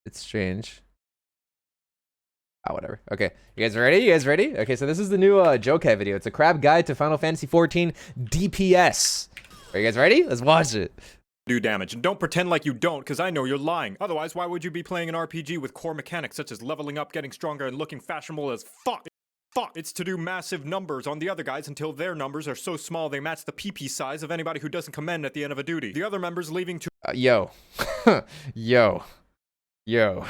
It's strange. Ah, whatever. Okay, you guys ready? You guys ready? Okay, so this is the new JoCat video. It's a crab guide to Final Fantasy 14 DPS. Are you guys ready? Let's watch it. Do damage, and don't pretend like you don't, because I know you're lying. Otherwise, why would you be playing an RPG with core mechanics such as leveling up, getting stronger, and looking fashionable as fuck? It's to do massive numbers on the other guys until their numbers are so small they match the PP size of anybody who doesn't commend at the end of a duty. The other members leaving to Yo. Yo.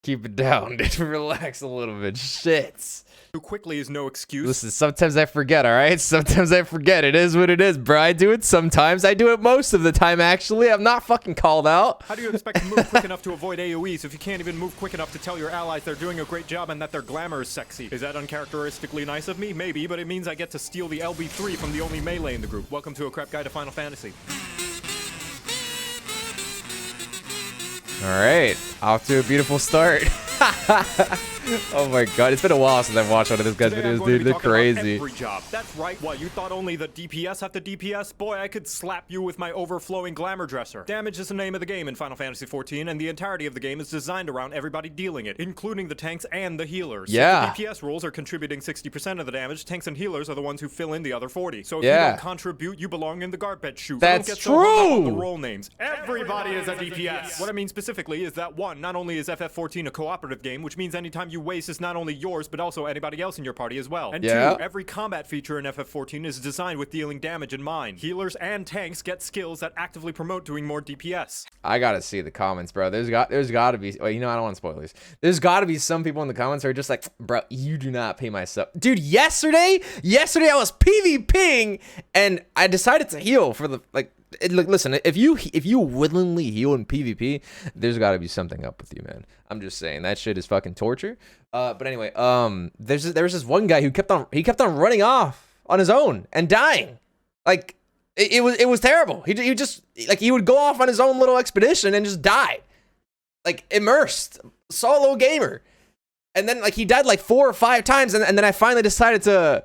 Keep it down, dude. Relax a little bit. Shit. too quickly is no excuse. Listen, sometimes I forget, alright? Sometimes I forget. It is what it is, bro. I do it sometimes. I do it most of the time, actually. I'm not fucking called out. How do you expect to move quick enough to avoid AoEs if you can't even move quick enough to tell your allies they're doing a great job and that their glamour is sexy? Is that uncharacteristically nice of me? Maybe, but it means I get to steal the LB3 from the only melee in the group. Welcome to A Crap Guide to Final Fantasy. Alright, off to a beautiful start. Oh my god, it's been a while since I've watched one of this guy's videos, dude. They're crazy. Every job. That's right. What, you thought only the DPS have the DPS? Boy, I could slap you with my overflowing glamour dresser. Damage is the name of the game in Final Fantasy 14, and the entirety of the game is designed around everybody dealing it, including the tanks and the healers. Yeah. So the DPS roles are contributing 60% of the damage. Tanks and healers are the ones who fill in the other 40. So if Yeah. you don't contribute, you belong in the garbage chute. That's don't get so hung up on true. the role names. Everybody is a DPS. What I mean specifically is that one, not only is FF14 a cooperative game, which means anytime you waste is not only yours, but also anybody else in your party as well. And Yeah. two, every combat feature in FF14 is designed with dealing damage in mind. Healers and tanks get skills that actively promote doing more DPS. I gotta see the comments, bro. There's gotta be. Well, you know, I don't want spoilers. There's gotta be some people in the comments who are just like, bro, you do not pay my sub, dude. Yesterday I was PvPing and I decided to heal for the like. Look, listen, if you willingly heal in PvP, there's got to be something up with you, man. I'm just saying that shit is fucking torture. But anyway, there was this one guy who kept on running off on his own and dying. Like it was terrible. He just like he would go off on his own little expedition and just die. Like immersed solo gamer. And then like he died like 4 or 5 times and then I finally decided to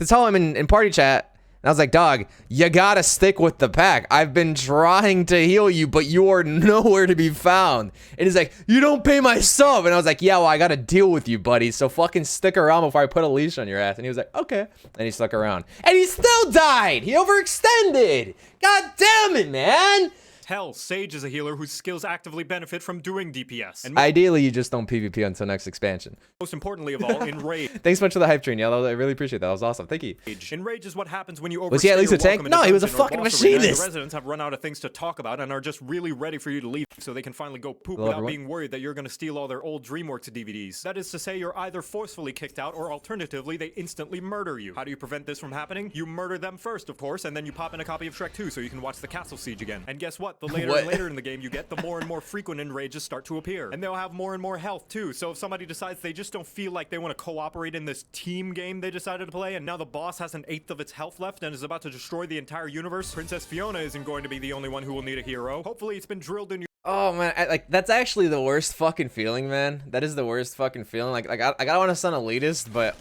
tell him in party chat. And I was like, dog, you gotta stick with the pack. I've been trying to heal you, but you are nowhere to be found. And he's like, you don't pay my sub. And I was like, yeah, well, I gotta deal with you, buddy. So fucking stick around before I put a leash on your ass. And he was like, okay. And he stuck around. And he still died. He overextended. God damn it, man. Hell, Sage is a healer whose skills actively benefit from doing DPS. And Ideally, you just don't PvP until next expansion. most importantly of all, enrage. Thanks so much for the hype train, y'all. I really appreciate that. That was awesome. Thank you. Enrage is what happens when you overstay Was he at least your a tank? welcome in No, he was a dungeon or fucking boss arena, and machinist. The residents have run out of things to talk about and are just really ready for you to leave so they can finally go poop Hello, without everyone. being worried that you're going to steal all their old DreamWorks DVDs. That is to say, you're either forcefully kicked out or alternatively, they instantly murder you. How do you prevent this from happening? You murder them first, of course, and then you pop in a copy of Shrek 2 so you can watch the castle siege again. And guess what? The later What? and later in the game you get, the more and more frequent enrages start to appear. And they'll have more and more health too, so if somebody decides they just don't feel like they want to cooperate in this team game they decided to play, and now the boss has 1/8 of its health left and is about to destroy the entire universe, Princess Fiona isn't going to be the only one who will need a hero. Hopefully it's been drilled in your Oh man, like that's actually the worst fucking feeling, man. That is the worst fucking feeling. Like I don't want to sound elitist, but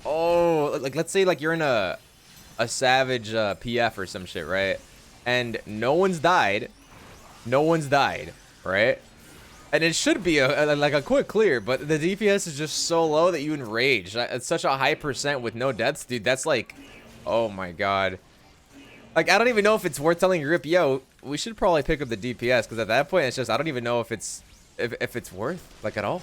like let's say like you're in a savage PF or some shit, right? And no one's died, right? And it should be like a quick clear, but the DPS is just so low that you enrage. It's such a high percent with no deaths, dude. That's like, oh my god. Like I don't even know if it's worth telling your group, yo, we should probably pick up the DPS, because at that point it's just I don't even know if it's worth like at all.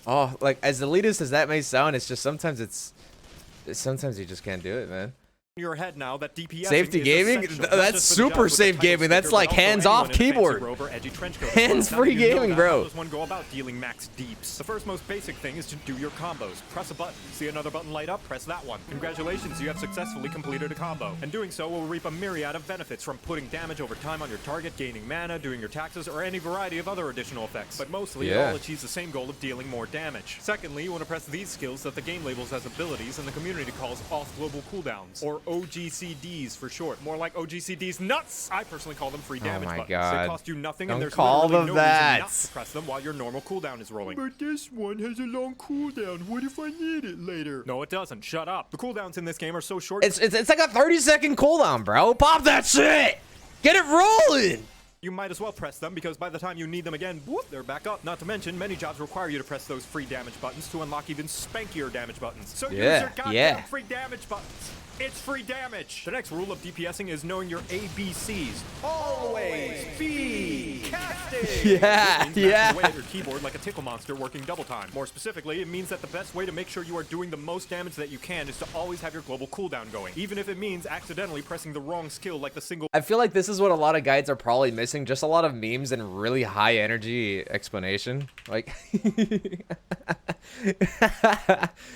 Oh, like as elitist as that may sound, it's just sometimes you just can't do it, man. your head now that DPS Safety gaming? That's super safe gaming. That's like hands-off keyboard. Hands-free gaming, bro. How does one go about dealing max deeps? The first most basic thing is to do your combos. Press a button. See another button light up? Press that one. Congratulations, you have successfully completed a combo. And doing so will reap a myriad of benefits, from putting damage over time on your target, gaining mana, doing your taxes, or any variety of other additional effects. But mostly, it all achieves the same goal of dealing more damage. Secondly, you want to press these skills that the game labels as abilities and the community calls off global cooldowns, or OGCDs for short. More like OGCDs nuts! I personally call them free damage buttons. God. They cost you nothing, Don't and there's call literally them no that. reason not to press them while your normal cooldown is rolling. But this one has a long cooldown. What if I need it later? No, it doesn't. Shut up. The cooldowns in this game are so short. It's like a 30-second cooldown, bro. Pop that shit. Get it rolling. You might as well press them because by the time you need them again, whoop, they're back up. Not to mention, many jobs require you to press those free damage buttons to unlock even spankier damage buttons. So use your goddamn free damage buttons. It's free damage. The next rule of DPSing is knowing your ABCs. Always be casting. Yeah, This means bashing away at your keyboard like a tickle monster working double time. More specifically, it means that the best way to make sure you are doing the most damage that you can is to always have your global cooldown going, even if it means accidentally pressing the wrong skill like the single. I feel like this is what a lot of guides are probably missing. Just a lot of memes and really high energy explanation. Like,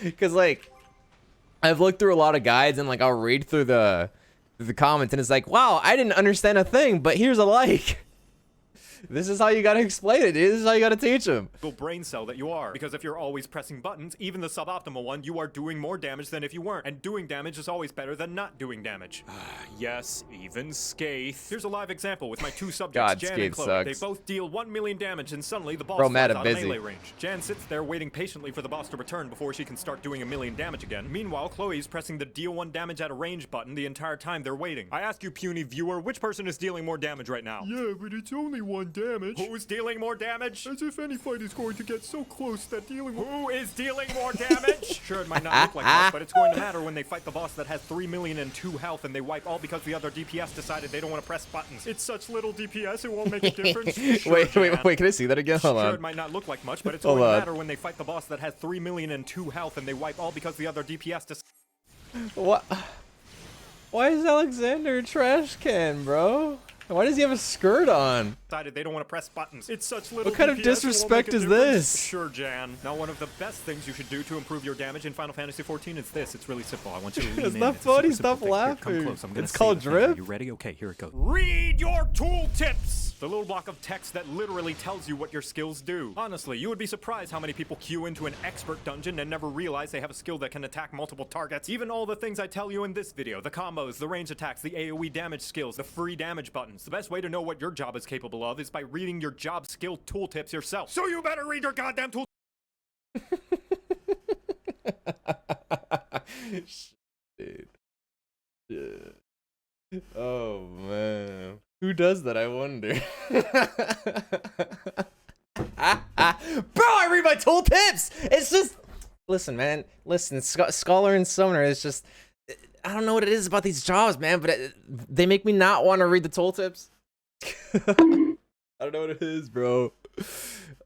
because like, I've looked through a lot of guides and like I'll read through the comments and it's like, wow, I didn't understand a thing, but here's a like. This is how you gotta explain it, dude. This is how you gotta teach them. Brain cell that you are. Because if you're always pressing buttons, even the suboptimal one, you are doing more damage than if you weren't. And doing damage is always better than not doing damage. Yes, even Skaith. Here's a live example with my two subjects, Jan and Chloe. Sucks. They both deal 1 million damage and suddenly the boss Bro, flies Matt, out I'm of busy. melee range. Jan sits there waiting patiently for the boss to return before she can start doing 1 million damage again. Meanwhile, Chloe's pressing the deal 1 damage at a range button the entire time they're waiting. I ask you, puny viewer, which person is dealing more damage right now? Yeah, but it's only 1 damage. Who's dealing more damage? As if any fight is going to get so close that dealing with— Who is dealing more damage? Sure, it might not look like much, but it's going to matter when they fight the boss that has 3 million and 2 health and they wipe all because the other DPS decided they don't want to press buttons. It's such little DPS, it won't make a difference. Sure, wait, Jan. can I see that again? Hold Sure, on. it might not look like much, but it's Hold going to on. matter when they fight the boss that has 3 million and 2 health and they wipe all because the other DPS What? Why is Alexander a trash can, bro? Why does he have a skirt on? decided they don't want to press buttons. It's such little What kind of DPS, it won't disrespect make a is difference. this? Sure, Jan. Now, one of the best things you should do to improve your damage in Final Fantasy XIV is this. It's really simple. I want you to lean It's in. not It's a super funny. simple Stop thing. Here, come laughing. close. I'm gonna It's say called the thing. Are drip. you ready? Okay, here it goes. Read your tooltips! The little block of text that literally tells you what your skills do. Honestly, you would be surprised how many people queue into an expert dungeon and never realize they have a skill that can attack multiple targets. Even all the things I tell you in this video, the combos, the range attacks, the AoE damage skills, the free damage buttons. The best way to know what your job is capable of is by reading your job skill tooltips yourself. So you better read your goddamn tool. Dude. Yeah. Oh man. Who does that, I wonder? Bro, I read my tooltips! It's just... Listen, man. Listen, Scholar and Summoner, it's just... I don't know what it is about these jobs, man, but they make me not want to read the tooltips. I don't know what it is, bro.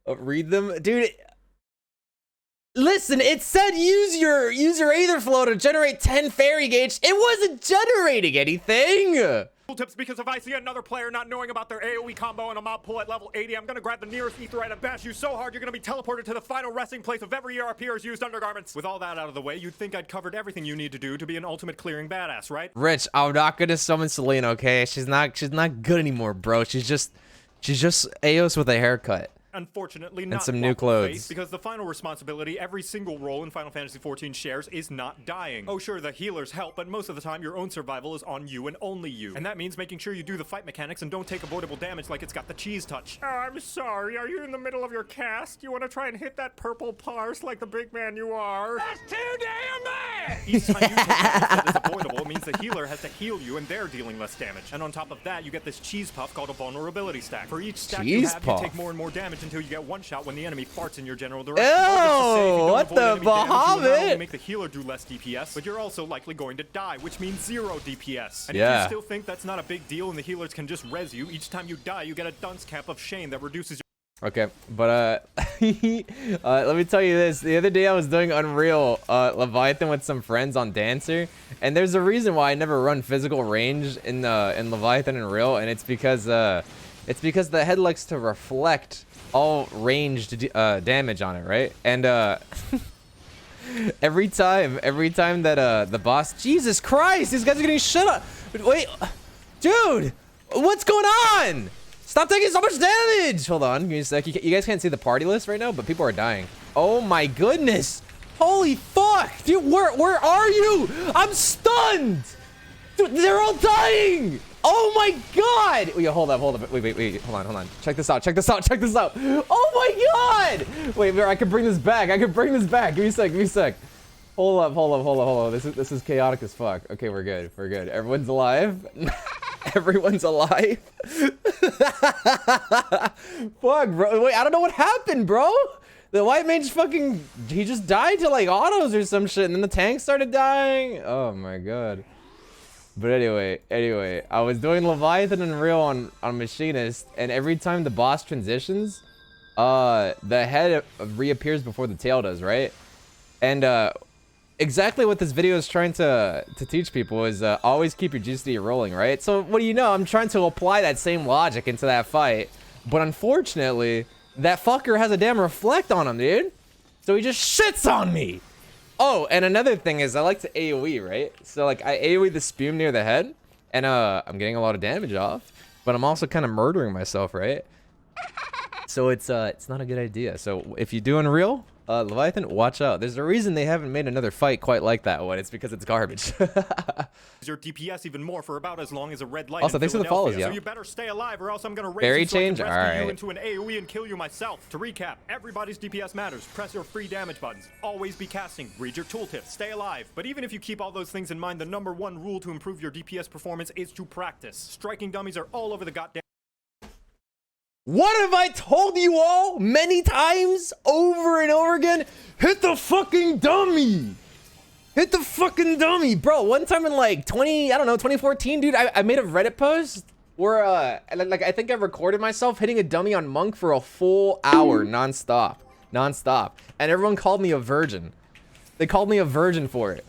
Read them? Dude... Listen, it said use your Aether Flow to generate 10 fairy gauge. It wasn't generating anything. Tooltips, because if I see another player not knowing about their AoE combo and a mob pull at level 80, I'm gonna grab the nearest Aetherite and bash you so hard you're gonna be teleported to the final resting place of every ERPer's used undergarments. With all that out of the way, you'd think I'd covered everything you need to do to be an ultimate clearing badass, right? Rich, I'm not gonna summon Selena, okay? She's not good anymore, bro. She's just Aeos with a haircut. Unfortunately, not some new Waffle clothes. Face, because the final responsibility every single role in Final Fantasy XIV shares is not dying. Oh sure, the healers help, but most of the time your own survival is on you and only you. And that means making sure you do the fight mechanics and don't take avoidable damage like it's got the cheese touch. Oh, I'm sorry, are you in the middle of your cast? You want to try and hit that purple parse like the big man you are? That's too damn bad! Each time you take damage that is avoidable, it means the healer has to heal you and they're dealing less damage. And on top of that, you get this cheese puff called a vulnerability stack. For each stack you Cheese have, puff? you take more and more damage until you get one shot when the enemy farts in your general direction. Ew, what the You will not only Bahamut? make the healer do less DPS, but you're also likely going to die, which means 0 DPS. And Yeah. if you still think that's not a big deal and the healers can just res you, each time you die, you get a dunce cap of shame that reduces your Okay, but let me tell you this. The other day I was doing Unreal Leviathan with some friends on Dancer, and there's a reason why I never run physical range in Leviathan and Unreal, and it's because the head likes to reflect all ranged damage on it, right? And every time that the boss, Jesus Christ, these guys are getting shut up. Wait, dude, what's going on? Stop taking so much damage! Hold on, give me a sec. You guys can't see the party list right now, but people are dying. Oh my goodness! Holy fuck! Dude, where are you? I'm stunned! Dude, they're all dying! Oh my god! Wait, hold up. Wait, hold on. Check this out. Oh my god! Wait, I can bring this back. Give me a sec. Hold up. This is chaotic as fuck. Okay, we're good. Everyone's alive. Everyone's alive. Fuck, bro. Wait, I don't know what happened, bro. The white mage fucking, he just died to like autos or some shit, and then the tank started dying. Oh my god. But anyway, I was doing Leviathan and Real on Machinist, and every time the boss transitions, the head reappears before the tail does, right? And exactly what this video is trying to teach people is always keep your GCD rolling, right? So what do you know? I'm trying to apply that same logic into that fight, but unfortunately, that fucker has a damn reflect on him, dude. So he just shits on me. Oh, and another thing is I like to AoE, right? So like I AoE the spume near the head, and I'm getting a lot of damage off, but I'm also kind of murdering myself, right? So it's not a good idea. So if you do Unreal, Leviathan, watch out. There's a reason they haven't made another fight quite like that one. It's because it's garbage. Your DPS even more for about as long as a red light. Also, thanks for the follows, yeah. So you better stay alive, or else I'm gonna raise Berry you so I can change? rescue Alright. you into an AoE and kill you myself. To recap, everybody's DPS matters. Press your free damage buttons. Always be casting. Read your tooltips. Stay alive. But even if you keep all those things in mind, the #1 rule to improve your DPS performance is to practice. Striking dummies are all over the goddamn. What have I told you all many times over and over again? Hit the fucking dummy. Hit the fucking dummy, bro. One time in like 2014, dude, I made a Reddit post where like I think I recorded myself hitting a dummy on Monk for a full hour nonstop, and everyone called me a virgin. They called me a virgin for it.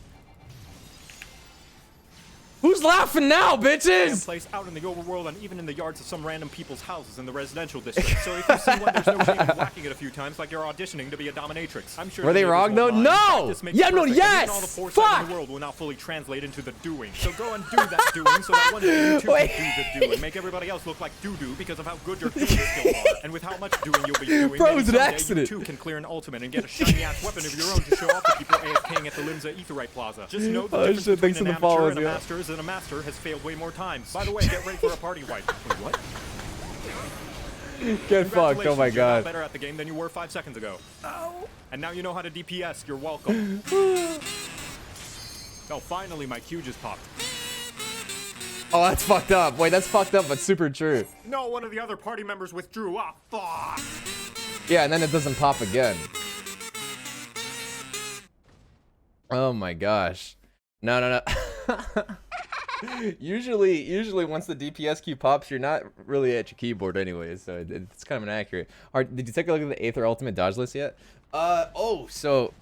Who's laughing now, bitches? Place out in the overworld and even in the yards of some random people's houses in the residential district. So if you see one, there's no shame in whacking it a few times like you're auditioning to be a dominatrix. I'm sure. Were they wrong though? No! Yeah, no, yes! All the foresight in the world will now fully translate into the doing. So go and do that doing so that one day you too can do the do and make everybody else look like doo-doo because of how good your doing skills are. And with how much doing you'll be doing, bro, it was an someday accident. You too can clear an ultimate and get a shiny ass weapon of your own to show off to people AFKing at the Limsa Etherite Plaza. Just know the difference between an amateur and a master is that a master has failed way more times. By the way, get ready for a party wipe. Wait, what? Get fucked, oh my god. You're better at the game than you were 5 seconds ago. Oh. And now you know how to DPS. You're welcome. Oh, finally, my Q just popped. Oh, that's fucked up. Wait, that's fucked up, but super true. No, one of the other party members withdrew. Ah, fuck. Yeah, and then it doesn't pop again. Oh my gosh. No. Usually once the DPS key pops, you're not really at your keyboard anyways, so it's kind of inaccurate. Alright, did you take a look at the Aether Ultimate dodge list yet? So